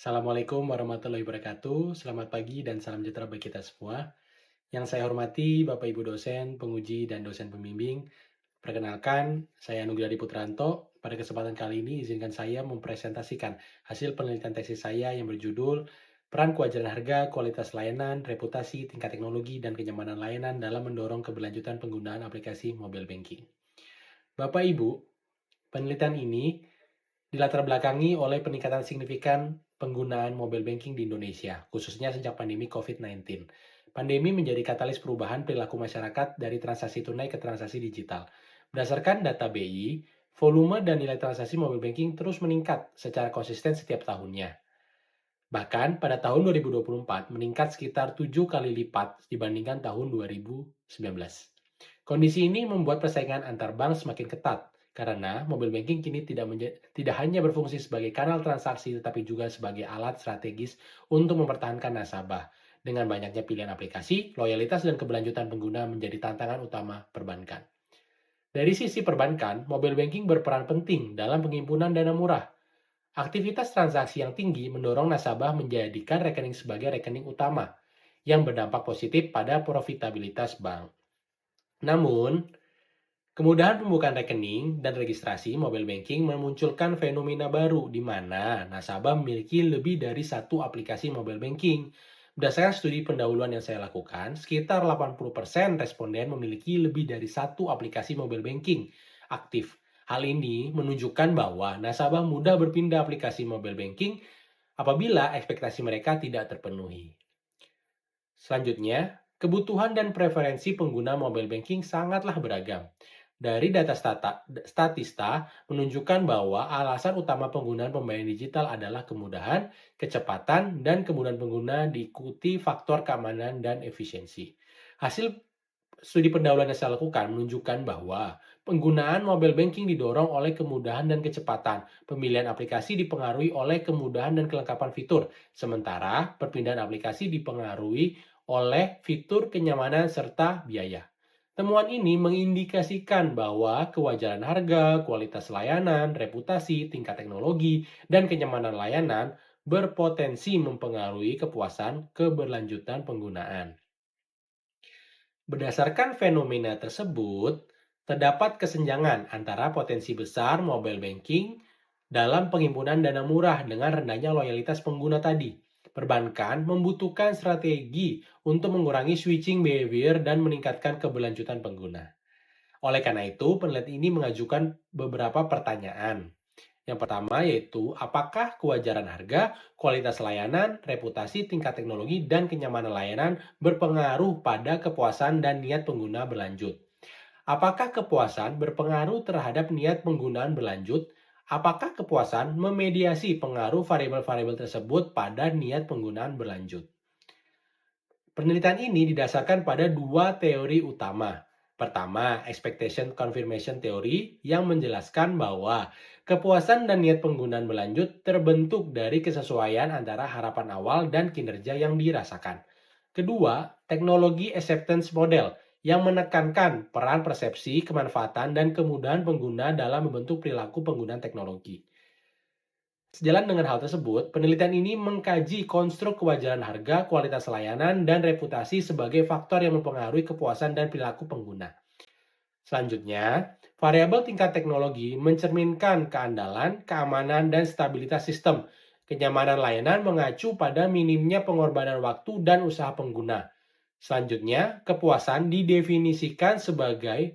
Assalamualaikum warahmatullahi wabarakatuh. Selamat pagi dan salam sejahtera bagi kita semua. Yang saya hormati Bapak Ibu dosen, penguji, dan dosen pembimbing. Perkenalkan, saya Nugi Putranto. Pada kesempatan kali ini izinkan saya mempresentasikan hasil penelitian tesis saya yang berjudul Peran Kewajaran Harga, Kualitas Layanan, Reputasi, Tingkat Teknologi, dan Kenyamanan Layanan dalam mendorong keberlanjutan penggunaan aplikasi mobile banking. Bapak Ibu, penelitian ini dilatar belakangi oleh peningkatan signifikan penggunaan mobile banking di Indonesia, khususnya sejak pandemi COVID-19. Pandemi menjadi katalis perubahan perilaku masyarakat dari transaksi tunai ke transaksi digital. Berdasarkan data BI, volume dan nilai transaksi mobile banking terus meningkat secara konsisten setiap tahunnya. Bahkan pada tahun 2024 meningkat sekitar 7 kali lipat dibandingkan tahun 2019. Kondisi ini membuat persaingan antar bank semakin ketat karena mobile banking kini tidak hanya berfungsi sebagai kanal transaksi tetapi juga sebagai alat strategis untuk mempertahankan nasabah. Dengan banyaknya pilihan aplikasi, loyalitas dan keberlanjutan pengguna menjadi tantangan utama perbankan. Dari sisi perbankan, mobile banking berperan penting dalam penghimpunan dana murah. Aktivitas transaksi yang tinggi mendorong nasabah menjadikan rekening sebagai rekening utama yang berdampak positif pada profitabilitas bank. Namun, kemudahan pembukaan rekening dan registrasi mobile banking memunculkan fenomena baru di mana nasabah memiliki lebih dari satu aplikasi mobile banking. Berdasarkan studi pendahuluan yang saya lakukan, sekitar 80% responden memiliki lebih dari satu aplikasi mobile banking aktif. Hal ini menunjukkan bahwa nasabah mudah berpindah aplikasi mobile banking apabila ekspektasi mereka tidak terpenuhi. Selanjutnya, kebutuhan dan preferensi pengguna mobile banking sangatlah beragam. Dari data statista menunjukkan bahwa alasan utama penggunaan pembayaran digital adalah kemudahan, kecepatan, dan kemudahan pengguna diikuti faktor keamanan dan efisiensi. Hasil studi pendahuluan yang saya lakukan menunjukkan bahwa penggunaan mobile banking didorong oleh kemudahan dan kecepatan. Pemilihan aplikasi dipengaruhi oleh kemudahan dan kelengkapan fitur, sementara perpindahan aplikasi dipengaruhi oleh fitur kenyamanan serta biaya. Temuan ini mengindikasikan bahwa kewajaran harga, kualitas layanan, reputasi, tingkat teknologi, dan kenyamanan layanan berpotensi mempengaruhi kepuasan keberlanjutan penggunaan. Berdasarkan fenomena tersebut, terdapat kesenjangan antara potensi besar mobile banking dalam penghimpunan dana murah dengan rendahnya loyalitas pengguna tadi. Perbankan membutuhkan strategi untuk mengurangi switching behavior dan meningkatkan keberlanjutan pengguna. Oleh karena itu, penelitian ini mengajukan beberapa pertanyaan. Yang pertama yaitu, apakah kewajaran harga, kualitas layanan, reputasi, tingkat teknologi, dan kenyamanan layanan berpengaruh pada kepuasan dan niat pengguna berlanjut? Apakah kepuasan berpengaruh terhadap niat penggunaan berlanjut? Apakah kepuasan memediasi pengaruh variabel-variabel tersebut pada niat penggunaan berlanjut? Penelitian ini didasarkan pada dua teori utama. Pertama, expectation confirmation theory yang menjelaskan bahwa kepuasan dan niat penggunaan berlanjut terbentuk dari kesesuaian antara harapan awal dan kinerja yang dirasakan. Kedua, teknologi acceptance model yang menekankan peran persepsi, kemanfaatan, dan kemudahan pengguna dalam membentuk perilaku penggunaan teknologi. Sejalan dengan hal tersebut, penelitian ini mengkaji konstruk kewajaran harga, kualitas layanan, dan reputasi sebagai faktor yang mempengaruhi kepuasan dan perilaku pengguna. Selanjutnya, variabel tingkat teknologi mencerminkan keandalan, keamanan, dan stabilitas sistem. Kenyamanan layanan mengacu pada minimnya pengorbanan waktu dan usaha pengguna. Selanjutnya, kepuasan didefinisikan sebagai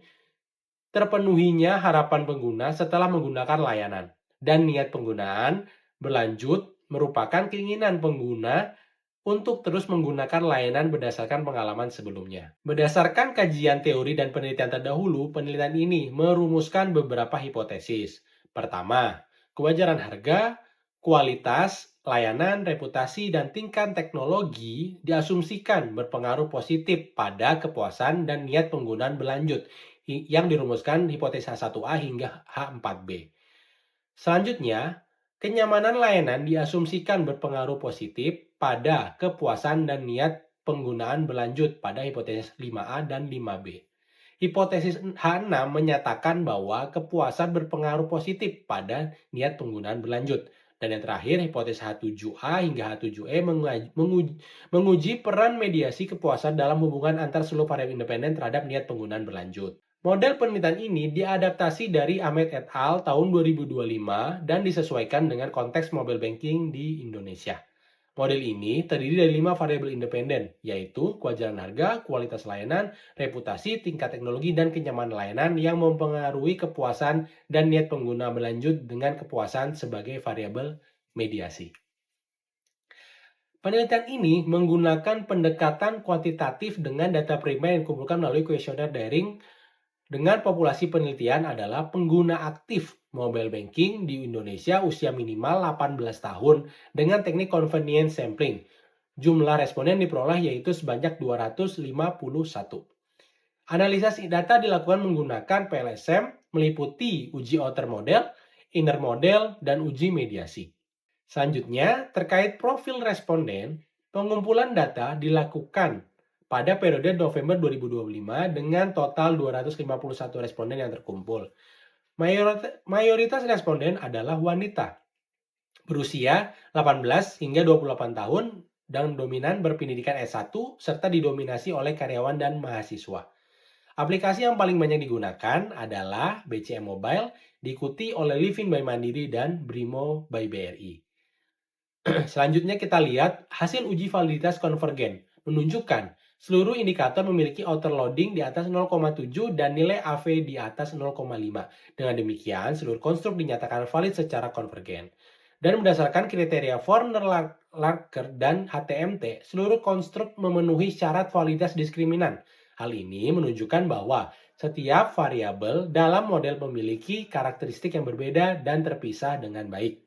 terpenuhinya harapan pengguna setelah menggunakan layanan. Dan niat penggunaan berlanjut merupakan keinginan pengguna untuk terus menggunakan layanan berdasarkan pengalaman sebelumnya. Berdasarkan kajian teori dan penelitian terdahulu, penelitian ini merumuskan beberapa hipotesis. Pertama, kewajaran harga, kualitas, layanan, reputasi, dan tingkat teknologi diasumsikan berpengaruh positif pada kepuasan dan niat penggunaan berlanjut yang dirumuskan hipotesa 1A hingga H4B. Selanjutnya, kenyamanan layanan diasumsikan berpengaruh positif pada kepuasan dan niat penggunaan berlanjut pada hipotesis 5A dan 5B. Hipotesis H6 menyatakan bahwa kepuasan berpengaruh positif pada niat penggunaan berlanjut. Dan yang terakhir, hipotesis H7A hingga H7E menguji peran mediasi kepuasan dalam hubungan antar seluruh variabel independen terhadap niat penggunaan berlanjut. Model penelitian ini diadaptasi dari Ahmed et al. Tahun 2025 dan disesuaikan dengan konteks mobile banking di Indonesia. Model ini terdiri dari 5 variabel independen, yaitu kewajaran harga, kualitas layanan, reputasi, tingkat teknologi, dan kenyamanan layanan yang mempengaruhi kepuasan dan niat pengguna berlanjut dengan kepuasan sebagai variabel mediasi. Penelitian ini menggunakan pendekatan kuantitatif dengan data primer yang dikumpulkan melalui kuesioner daring dengan populasi penelitian adalah pengguna aktif mobile banking di Indonesia usia minimal 18 tahun dengan teknik convenience sampling. Jumlah responden diperoleh yaitu sebanyak 251. Analisis data dilakukan menggunakan PLSM meliputi uji outer model, inner model, dan uji mediasi. Selanjutnya, terkait profil responden, pengumpulan data dilakukan pada periode November 2025 dengan total 251 responden yang terkumpul. Mayoritas responden adalah wanita berusia 18 hingga 28 tahun dan dominan berpendidikan S1 serta didominasi oleh karyawan dan mahasiswa. Aplikasi yang paling banyak digunakan adalah BCM Mobile, diikuti oleh Livin by Mandiri dan Brimo by BRI. Selanjutnya kita lihat hasil uji validitas konvergen menunjukkan seluruh indikator memiliki outer loading di atas 0,7 dan nilai AV di atas 0,5. Dengan demikian, seluruh konstruk dinyatakan valid secara konvergen. Dan berdasarkan kriteria Forner-Larker dan HTMT, seluruh konstruk memenuhi syarat validitas diskriminan. Hal ini menunjukkan bahwa setiap variabel dalam model memiliki karakteristik yang berbeda dan terpisah dengan baik.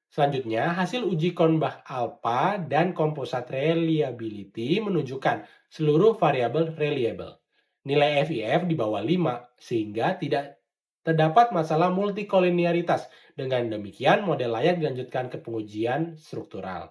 Selanjutnya, hasil uji Kornbach alpha dan composite reliability menunjukkan seluruh variabel reliable. Nilai FIF di bawah 5 sehingga tidak terdapat masalah multikolinearitas. Dengan demikian, model layak dilanjutkan ke pengujian struktural.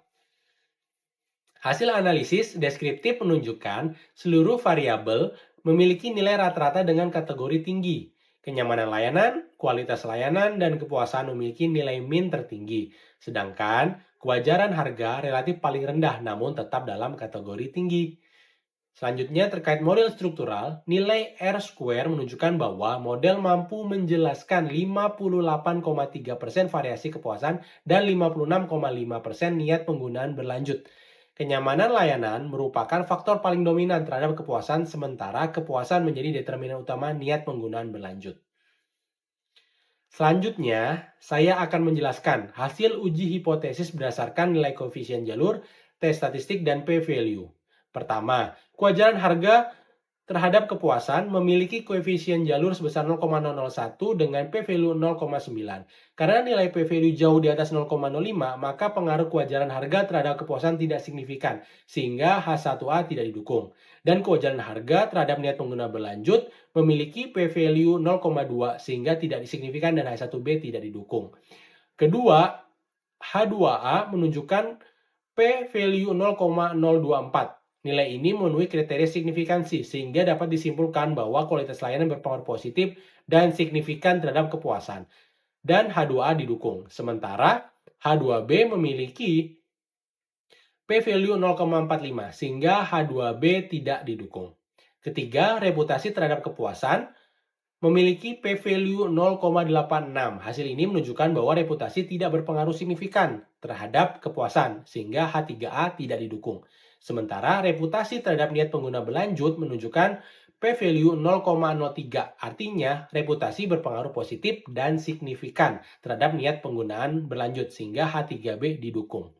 Hasil analisis deskriptif menunjukkan seluruh variabel memiliki nilai rata-rata dengan kategori tinggi. Kenyamanan layanan, kualitas layanan, dan kepuasan memiliki nilai min tertinggi. Sedangkan kewajaran harga relatif paling rendah namun tetap dalam kategori tinggi. Selanjutnya terkait model struktural, nilai R-square menunjukkan bahwa model mampu menjelaskan 58,3% variasi kepuasan dan 56,5% niat penggunaan berlanjut. Kenyamanan layanan merupakan faktor paling dominan terhadap kepuasan, sementara kepuasan menjadi determinan utama niat penggunaan berlanjut. Selanjutnya, saya akan menjelaskan hasil uji hipotesis berdasarkan nilai koefisien jalur, t-statistik, dan p-value. Pertama, kewajaran harga terhadap kepuasan memiliki koefisien jalur sebesar 0,001 dengan p-value 0,9. Karena nilai p-value jauh di atas 0,05, maka pengaruh kewajaran harga terhadap kepuasan tidak signifikan, sehingga H1A tidak didukung. Dan kewajaran harga terhadap niat pengguna berlanjut memiliki p-value 0,2, sehingga tidak signifikan dan H1B tidak didukung. Kedua, H2A menunjukkan p-value 0,024. Nilai ini memenuhi kriteria signifikansi sehingga dapat disimpulkan bahwa kualitas layanan berpengaruh positif dan signifikan terhadap kepuasan. Dan H2A didukung. Sementara H2B memiliki p-value 0,45 sehingga H2B tidak didukung. Ketiga, reputasi terhadap kepuasan memiliki p-value 0,86. Hasil ini menunjukkan bahwa reputasi tidak berpengaruh signifikan terhadap kepuasan sehingga H3A tidak didukung. Sementara reputasi terhadap niat pengguna berlanjut menunjukkan p-value 0,03. Artinya reputasi berpengaruh positif dan signifikan terhadap niat penggunaan berlanjut sehingga H3B didukung.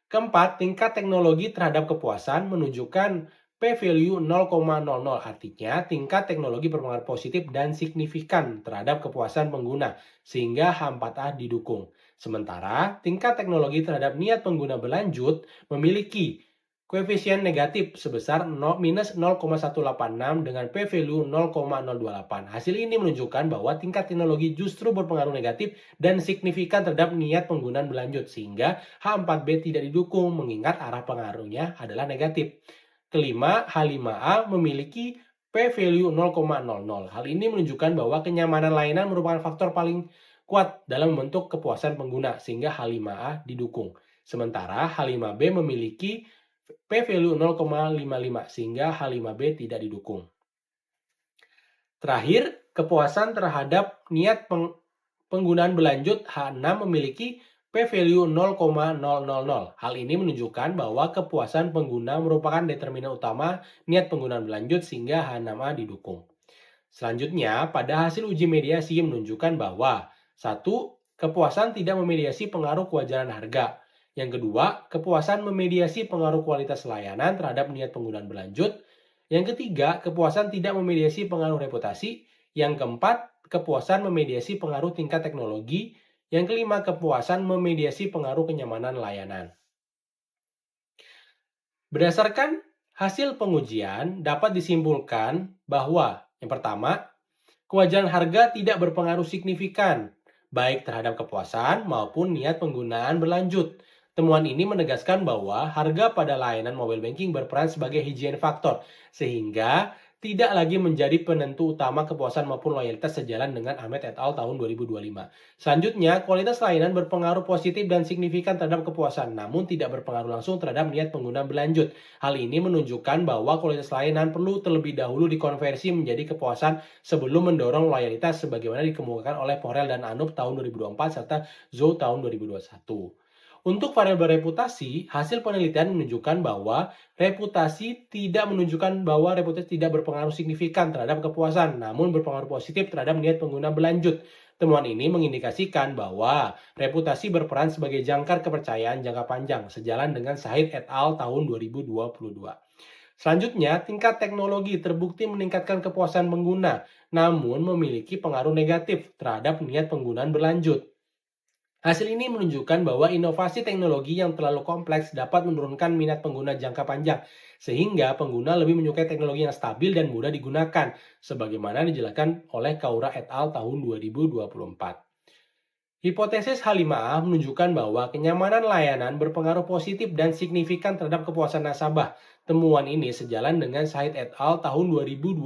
Keempat, tingkat teknologi terhadap kepuasan menunjukkan p-value 0,00. Artinya tingkat teknologi berpengaruh positif dan signifikan terhadap kepuasan pengguna sehingga H4A didukung. Sementara tingkat teknologi terhadap niat pengguna berlanjut memiliki koefisien negatif sebesar minus 0,186 dengan p-value 0,028. Hasil ini menunjukkan bahwa tingkat teknologi justru berpengaruh negatif dan signifikan terhadap niat penggunaan berlanjut sehingga H4B tidak didukung mengingat arah pengaruhnya adalah negatif. Kelima, H5A memiliki p-value 0,00. Hal ini menunjukkan bahwa kenyamanan layanan merupakan faktor paling kuat dalam membentuk kepuasan pengguna sehingga H5A didukung. Sementara H5B memiliki p-value 0,55 sehingga H5B tidak didukung. Terakhir, kepuasan terhadap niat penggunaan berlanjut H6 memiliki p-value 0,000. Hal ini menunjukkan bahwa kepuasan pengguna merupakan determinan utama niat penggunaan berlanjut sehingga H6A didukung. Selanjutnya, pada hasil uji mediasi menunjukkan bahwa 1. Kepuasan tidak memediasi pengaruh kewajaran harga. Yang kedua, kepuasan memediasi pengaruh kualitas layanan terhadap niat penggunaan berlanjut. Yang ketiga, kepuasan tidak memediasi pengaruh reputasi. Yang keempat, kepuasan memediasi pengaruh tingkat teknologi. Yang kelima, kepuasan memediasi pengaruh kenyamanan layanan. Berdasarkan hasil pengujian, dapat disimpulkan bahwa yang pertama, kewajaran harga tidak berpengaruh signifikan, baik terhadap kepuasan maupun niat penggunaan berlanjut. Temuan ini menegaskan bahwa harga pada layanan mobile banking berperan sebagai hygiene factor, sehingga tidak lagi menjadi penentu utama kepuasan maupun loyalitas sejalan dengan Ahmed et al. Tahun 2025. Selanjutnya, kualitas layanan berpengaruh positif dan signifikan terhadap kepuasan, namun tidak berpengaruh langsung terhadap niat pengguna berlanjut. Hal ini menunjukkan bahwa kualitas layanan perlu terlebih dahulu dikonversi menjadi kepuasan sebelum mendorong loyalitas sebagaimana dikemukakan oleh Porel dan Anup tahun 2024 serta Zhou tahun 2021. Untuk variabel reputasi, hasil penelitian menunjukkan bahwa reputasi tidak berpengaruh signifikan terhadap kepuasan, namun berpengaruh positif terhadap niat pengguna berlanjut. Temuan ini mengindikasikan bahwa reputasi berperan sebagai jangkar kepercayaan jangka panjang, sejalan dengan Said et al. Tahun 2022. Selanjutnya, tingkat teknologi terbukti meningkatkan kepuasan pengguna, namun memiliki pengaruh negatif terhadap niat penggunaan berlanjut. Hasil ini menunjukkan bahwa inovasi teknologi yang terlalu kompleks dapat menurunkan minat pengguna jangka panjang, sehingga pengguna lebih menyukai teknologi yang stabil dan mudah digunakan, sebagaimana dijelaskan oleh Kaura et al. Tahun 2024. Hipotesis H5A menunjukkan bahwa kenyamanan layanan berpengaruh positif dan signifikan terhadap kepuasan nasabah. Temuan ini sejalan dengan Said et al. Tahun 2022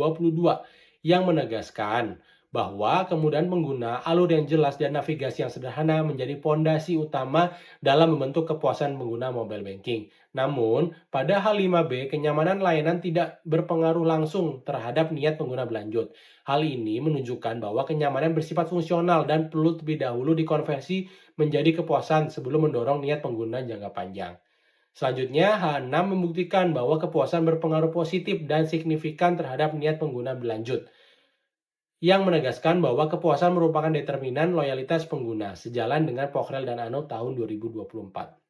yang menegaskan bahwa kemudahan pengguna, alur yang jelas, dan navigasi yang sederhana menjadi fondasi utama dalam membentuk kepuasan pengguna mobile banking. Namun, pada H5B, kenyamanan layanan tidak berpengaruh langsung terhadap niat pengguna berlanjut. Hal ini menunjukkan bahwa kenyamanan bersifat fungsional dan perlu terlebih dahulu dikonversi menjadi kepuasan sebelum mendorong niat pengguna jangka panjang. Selanjutnya, H6 membuktikan bahwa kepuasan berpengaruh positif dan signifikan terhadap niat pengguna berlanjut, yang menegaskan bahwa kepuasan merupakan determinan loyalitas pengguna, sejalan dengan Porel dan Anup tahun 2024.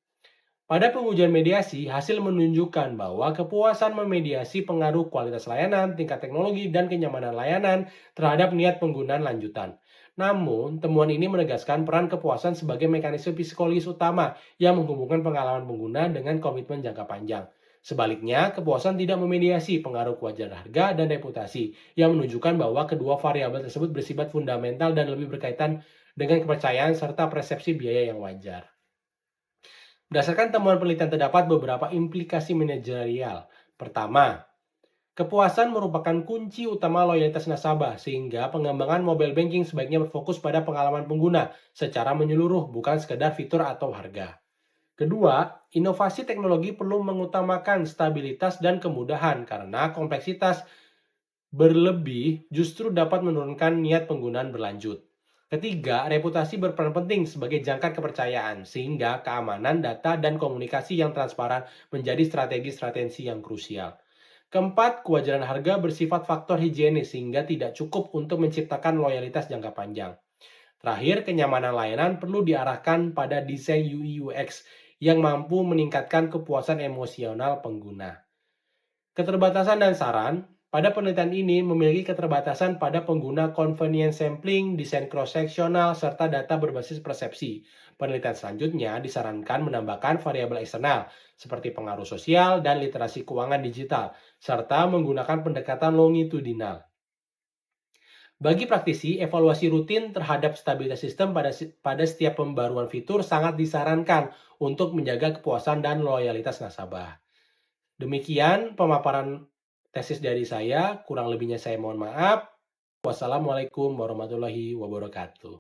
Pada pengujian mediasi, hasil menunjukkan bahwa kepuasan memediasi pengaruh kualitas layanan, tingkat teknologi, dan kenyamanan layanan terhadap niat penggunaan lanjutan. Namun, temuan ini menegaskan peran kepuasan sebagai mekanisme psikologis utama yang menghubungkan pengalaman pengguna dengan komitmen jangka panjang. Sebaliknya, kepuasan tidak memediasi pengaruh kewajaran harga dan reputasi, yang menunjukkan bahwa kedua variabel tersebut bersifat fundamental dan lebih berkaitan dengan kepercayaan serta persepsi biaya yang wajar. Berdasarkan temuan penelitian terdapat beberapa implikasi manajerial. Pertama, kepuasan merupakan kunci utama loyalitas nasabah, sehingga pengembangan mobile banking sebaiknya berfokus pada pengalaman pengguna secara menyeluruh, bukan sekedar fitur atau harga. Kedua, inovasi teknologi perlu mengutamakan stabilitas dan kemudahan karena kompleksitas berlebih justru dapat menurunkan niat penggunaan berlanjut. Ketiga, reputasi berperan penting sebagai jangkar kepercayaan, sehingga keamanan data dan komunikasi yang transparan menjadi strategi yang krusial. Keempat, kewajaran harga bersifat faktor higienis sehingga tidak cukup untuk menciptakan loyalitas jangka panjang. Terakhir, kenyamanan layanan perlu diarahkan pada desain UI UX yang mampu meningkatkan kepuasan emosional pengguna. Keterbatasan dan saran, pada penelitian ini memiliki keterbatasan pada pengguna convenience sampling, desain cross-sectional, serta data berbasis persepsi. Penelitian selanjutnya disarankan menambahkan variabel eksternal, seperti pengaruh sosial dan literasi keuangan digital, serta menggunakan pendekatan longitudinal. Bagi praktisi, evaluasi rutin terhadap stabilitas sistem pada setiap pembaruan fitur sangat disarankan untuk menjaga kepuasan dan loyalitas nasabah. Demikian pemaparan tesis dari saya, kurang lebihnya saya mohon maaf. Wassalamualaikum warahmatullahi wabarakatuh.